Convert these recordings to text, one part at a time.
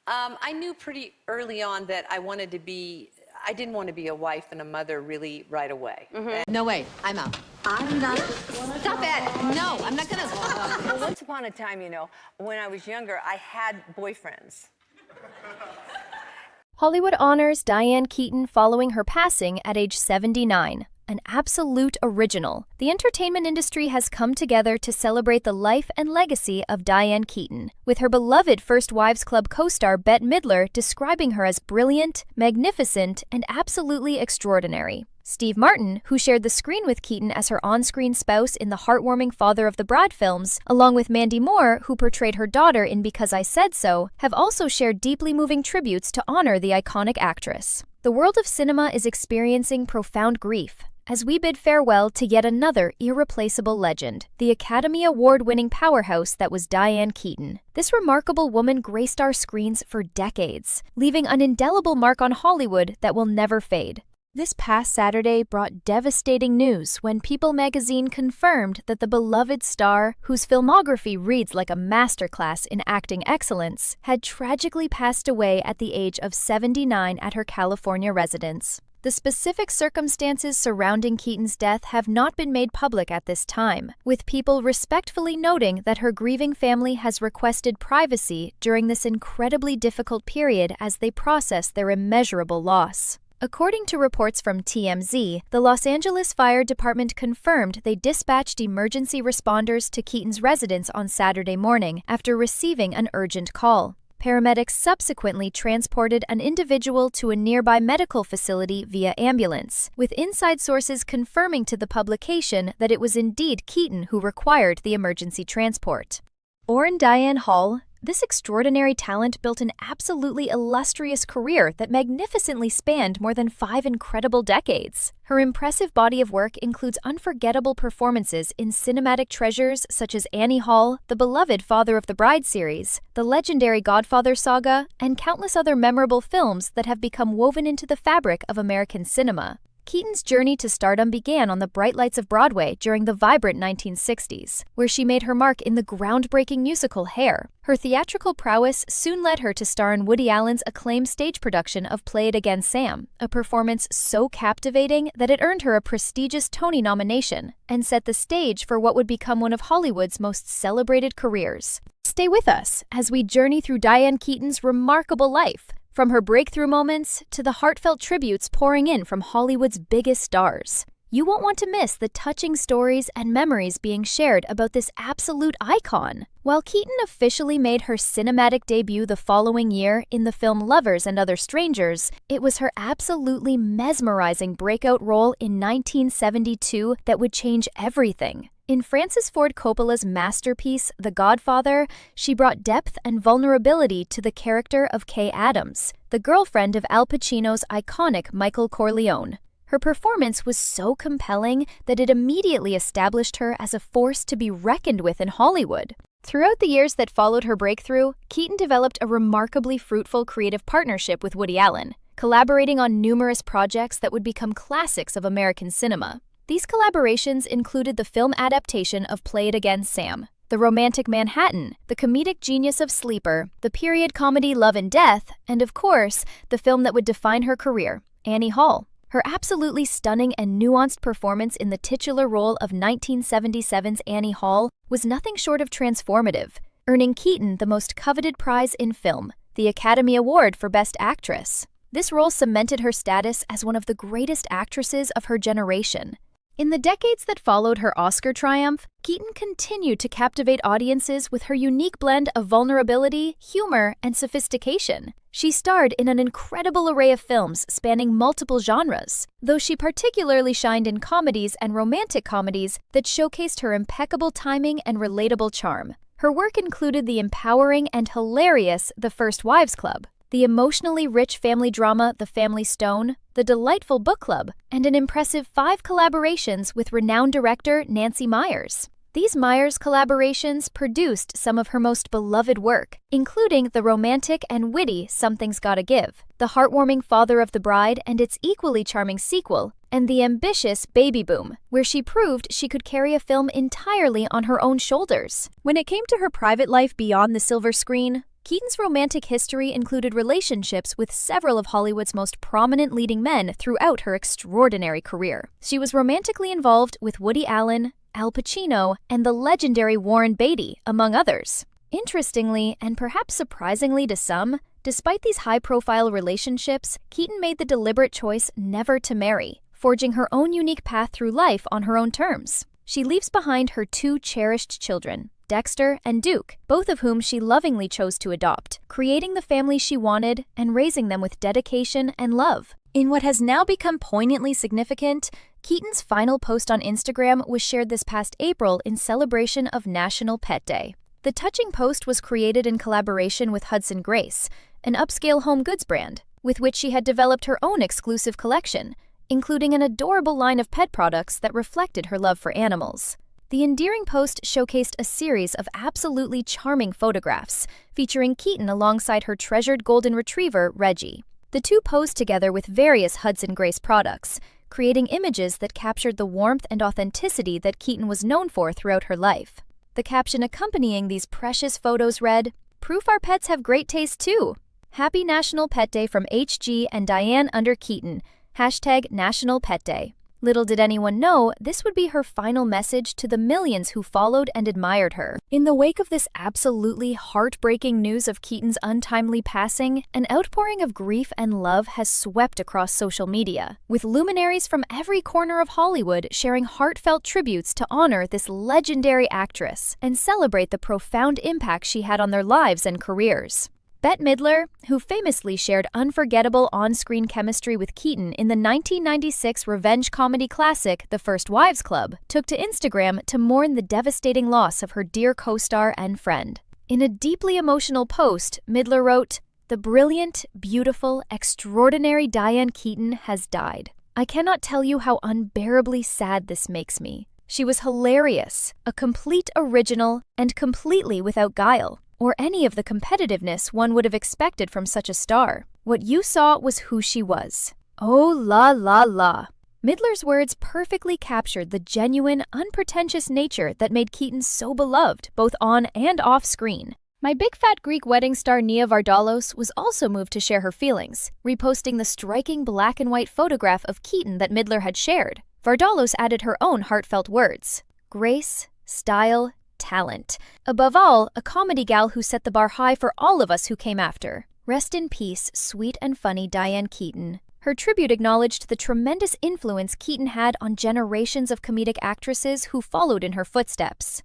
I knew pretty early on that I didn't want to be a wife and a mother really right away. No way, I'm out. I'm not. Stop it! No, I'm not gonna. Well, once upon a time, when I was younger, I had boyfriends. Hollywood honors Diane Keaton following her passing at age 79. An absolute original, the entertainment industry has come together to celebrate the life and legacy of Diane Keaton, with her beloved First Wives Club co-star Bette Midler describing her as brilliant, magnificent, and absolutely extraordinary. Steve Martin, who shared the screen with Keaton as her on-screen spouse in the heartwarming Father of the Bride films, along with Mandy Moore, who portrayed her daughter in Because I Said So, have also shared deeply moving tributes to honor the iconic actress. The world of cinema is experiencing profound grief as we bid farewell to yet another irreplaceable legend, the Academy Award-winning powerhouse that was Diane Keaton. This remarkable woman graced our screens for decades, leaving an indelible mark on Hollywood that will never fade. This past Saturday brought devastating news when People magazine confirmed that the beloved star, whose filmography reads like a masterclass in acting excellence, had tragically passed away at the age of 79 at her California residence. The specific circumstances surrounding Keaton's death have not been made public at this time, with People respectfully noting that her grieving family has requested privacy during this incredibly difficult period as they process their immeasurable loss. According to reports from TMZ, the Los Angeles Fire Department confirmed they dispatched emergency responders to Keaton's residence on Saturday morning after receiving an urgent call. Paramedics subsequently transported an individual to a nearby medical facility via ambulance, with inside sources confirming to the publication that it was indeed Keaton who required the emergency transport. Orrin Diane Hall, this extraordinary talent built an absolutely illustrious career that magnificently spanned more than 5 incredible decades. Her impressive body of work includes unforgettable performances in cinematic treasures such as Annie Hall, the beloved Father of the Bride series, the legendary Godfather saga, and countless other memorable films that have become woven into the fabric of American cinema. Keaton's journey to stardom began on the bright lights of Broadway during the vibrant 1960s, where she made her mark in the groundbreaking musical Hair. Her theatrical prowess soon led her to star in Woody Allen's acclaimed stage production of Play It Again, Sam, a performance so captivating that it earned her a prestigious Tony nomination and set the stage for what would become one of Hollywood's most celebrated careers. Stay with us as we journey through Diane Keaton's remarkable life, from her breakthrough moments to the heartfelt tributes pouring in from Hollywood's biggest stars. You won't want to miss the touching stories and memories being shared about this absolute icon. While Keaton officially made her cinematic debut the following year in the film Lovers and Other Strangers, it was her absolutely mesmerizing breakout role in 1972 that would change everything. In Francis Ford Coppola's masterpiece, The Godfather, she brought depth and vulnerability to the character of Kay Adams, the girlfriend of Al Pacino's iconic Michael Corleone. Her performance was so compelling that it immediately established her as a force to be reckoned with in Hollywood. Throughout the years that followed her breakthrough, Keaton developed a remarkably fruitful creative partnership with Woody Allen, collaborating on numerous projects that would become classics of American cinema. These collaborations included the film adaptation of Play It Again, Sam, the romantic Manhattan, the comedic genius of Sleeper, the period comedy Love and Death, and of course, the film that would define her career, Annie Hall. Her absolutely stunning and nuanced performance in the titular role of 1977's Annie Hall was nothing short of transformative, earning Keaton the most coveted prize in film, the Academy Award for Best Actress. This role cemented her status as one of the greatest actresses of her generation. In the decades that followed her Oscar triumph, Keaton continued to captivate audiences with her unique blend of vulnerability, humor, and sophistication. She starred in an incredible array of films spanning multiple genres, though she particularly shined in comedies and romantic comedies that showcased her impeccable timing and relatable charm. Her work included the empowering and hilarious The First Wives Club, the emotionally rich family drama The Family Stone, the delightful book club, and an impressive 5 collaborations with renowned director Nancy Meyers. These Meyers collaborations produced some of her most beloved work, including the romantic and witty Something's Gotta Give, the heartwarming Father of the Bride and its equally charming sequel, and the ambitious Baby Boom, where she proved she could carry a film entirely on her own shoulders. When it came to her private life beyond the silver screen, Keaton's romantic history included relationships with several of Hollywood's most prominent leading men throughout her extraordinary career. She was romantically involved with Woody Allen, Al Pacino, and the legendary Warren Beatty, among others. Interestingly, and perhaps surprisingly to some, despite these high-profile relationships, Keaton made the deliberate choice never to marry, forging her own unique path through life on her own terms. She leaves behind her two cherished children, Dexter and Duke, both of whom she lovingly chose to adopt, creating the family she wanted and raising them with dedication and love. In what has now become poignantly significant, Keaton's final post on Instagram was shared this past April in celebration of National Pet Day. The touching post was created in collaboration with Hudson Grace, an upscale home goods brand, with which she had developed her own exclusive collection, including an adorable line of pet products that reflected her love for animals. The endearing post showcased a series of absolutely charming photographs, featuring Keaton alongside her treasured golden retriever, Reggie. The two posed together with various Hudson Grace products, creating images that captured the warmth and authenticity that Keaton was known for throughout her life. The caption accompanying these precious photos read, "Proof our pets have great taste too. Happy National Pet Day from HG and Diane under Keaton. Hashtag National Pet Day." Little did anyone know, this would be her final message to the millions who followed and admired her. In the wake of this absolutely heartbreaking news of Keaton's untimely passing, an outpouring of grief and love has swept across social media, with luminaries from every corner of Hollywood sharing heartfelt tributes to honor this legendary actress and celebrate the profound impact she had on their lives and careers. Bette Midler, who famously shared unforgettable on-screen chemistry with Keaton in the 1996 revenge comedy classic The First Wives Club, took to Instagram to mourn the devastating loss of her dear co-star and friend. In a deeply emotional post, Midler wrote, "The brilliant, beautiful, extraordinary Diane Keaton has died. I cannot tell you how unbearably sad this makes me. She was hilarious, a complete original, and completely without guile, or any of the competitiveness one would have expected from such a star. What you saw was who she was. Oh la la la." Midler's words perfectly captured the genuine, unpretentious nature that made Keaton so beloved, both on and off screen. My Big Fat Greek Wedding star Nia Vardalos was also moved to share her feelings, reposting the striking black and white photograph of Keaton that Midler had shared. Vardalos added her own heartfelt words: "Grace, style, talent. Above all, a comedy gal who set the bar high for all of us who came after. Rest in peace, sweet and funny Diane Keaton." Her tribute acknowledged the tremendous influence Keaton had on generations of comedic actresses who followed in her footsteps.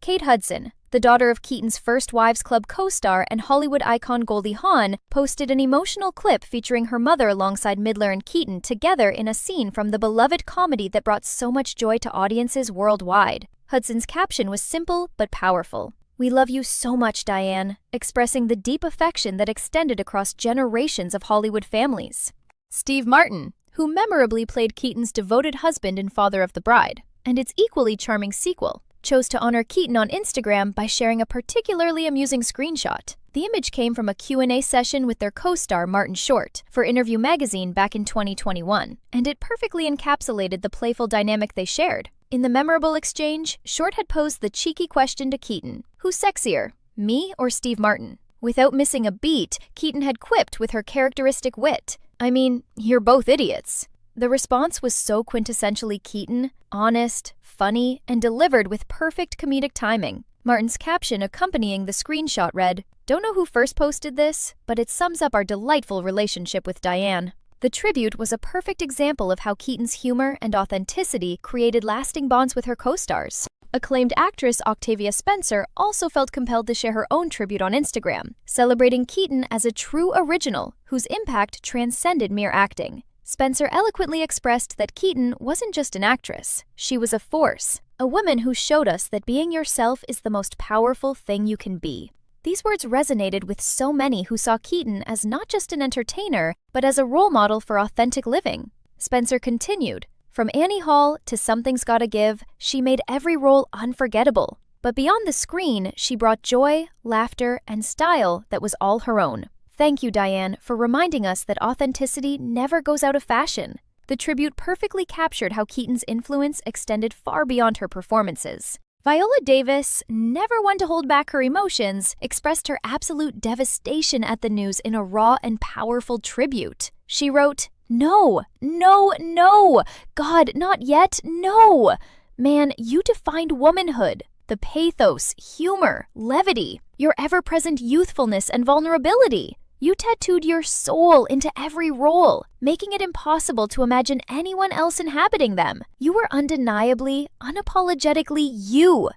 Kate Hudson, the daughter of Keaton's First Wives Club co-star and Hollywood icon Goldie Hawn, posted an emotional clip featuring her mother alongside Midler and Keaton together in a scene from the beloved comedy that brought so much joy to audiences worldwide. Hudson's caption was simple but powerful. "We love you so much, Diane," expressing the deep affection that extended across generations of Hollywood families. Steve Martin, who memorably played Keaton's devoted husband in Father of the Bride, and its equally charming sequel, chose to honor Keaton on Instagram by sharing a particularly amusing screenshot. The image came from a Q&A session with their co-star Martin Short for Interview magazine back in 2021, and it perfectly encapsulated the playful dynamic they shared. In the memorable exchange, Short had posed the cheeky question to Keaton: "Who's sexier, me or Steve Martin?" Without missing a beat, Keaton had quipped with her characteristic wit, "I mean, you're both idiots." The response was so quintessentially Keaton, honest, funny, and delivered with perfect comedic timing. Martin's caption accompanying the screenshot read, "Don't know who first posted this, but it sums up our delightful relationship with Diane." The tribute was a perfect example of how Keaton's humor and authenticity created lasting bonds with her co-stars. Acclaimed actress Octavia Spencer also felt compelled to share her own tribute on Instagram, celebrating Keaton as a true original whose impact transcended mere acting. Spencer eloquently expressed that Keaton wasn't just an actress, she was a force, a woman who showed us that being yourself is the most powerful thing you can be. These words resonated with so many who saw Keaton as not just an entertainer, but as a role model for authentic living. Spencer continued, "From Annie Hall to Something's Gotta Give, she made every role unforgettable. But beyond the screen, she brought joy, laughter, and style that was all her own. Thank you, Diane, for reminding us that authenticity never goes out of fashion." The tribute perfectly captured how Keaton's influence extended far beyond her performances. Viola Davis, never one to hold back her emotions, expressed her absolute devastation at the news in a raw and powerful tribute. She wrote, "No, no, no! God, not yet, no! Man, you defined womanhood. The pathos, humor, levity, your ever-present youthfulness and vulnerability. You tattooed your soul into every role, making it impossible to imagine anyone else inhabiting them. You were undeniably, unapologetically you.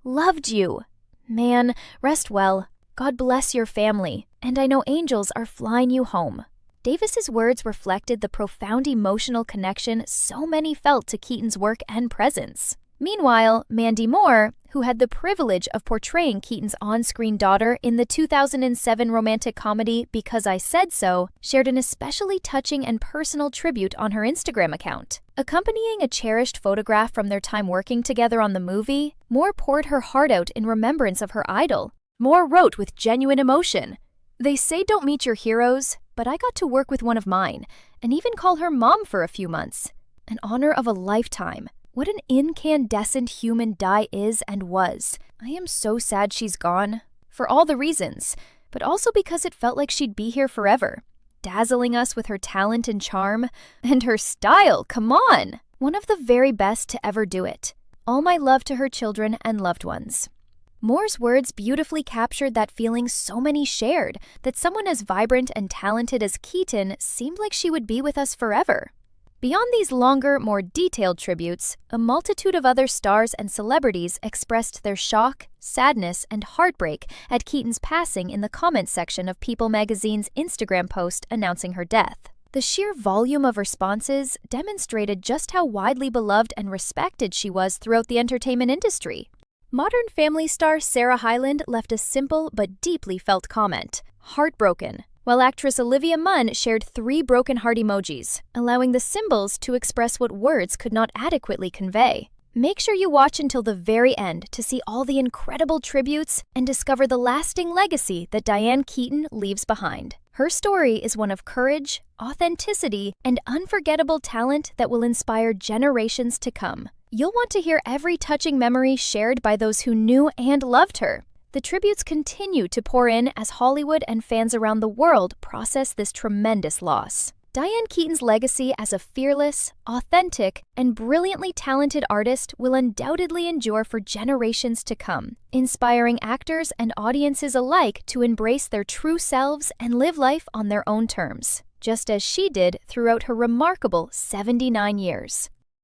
Loved you. Man, rest well. God bless your family, and I know angels are flying you home." Davis's words reflected the profound emotional connection so many felt to Keaton's work and presence. Meanwhile, Mandy Moore, who had the privilege of portraying Keaton's on-screen daughter in the 2007 romantic comedy Because I Said So, shared an especially touching and personal tribute on her Instagram account. Accompanying a cherished photograph from their time working together on the movie, Moore poured her heart out in remembrance of her idol. Moore wrote with genuine emotion, "They say don't meet your heroes, but I got to work with one of mine, and even call her mom for a few months. An honor of a lifetime. What an incandescent human Di is and was. I am so sad she's gone. For all the reasons, but also because it felt like she'd be here forever. Dazzling us with her talent and charm. And her style, come on! One of the very best to ever do it. All my love to her children and loved ones." Moore's words beautifully captured that feeling so many shared, that someone as vibrant and talented as Keaton seemed like she would be with us forever. Beyond these longer, more detailed tributes, a multitude of other stars and celebrities expressed their shock, sadness, and heartbreak at Keaton's passing in the comments section of People magazine's Instagram post announcing her death. The sheer volume of responses demonstrated just how widely beloved and respected she was throughout the entertainment industry. Modern Family star Sarah Hyland left a simple but deeply felt comment, "Heartbroken," while actress Olivia Munn shared 3 broken heart emojis, allowing the symbols to express what words could not adequately convey. Make sure you watch until the very end to see all the incredible tributes and discover the lasting legacy that Diane Keaton leaves behind. Her story is one of courage, authenticity, and unforgettable talent that will inspire generations to come. You'll want to hear every touching memory shared by those who knew and loved her. The tributes continue to pour in as Hollywood and fans around the world process this tremendous loss. Diane Keaton's legacy as a fearless, authentic, and brilliantly talented artist will undoubtedly endure for generations to come, inspiring actors and audiences alike to embrace their true selves and live life on their own terms, just as she did throughout her remarkable 79 years.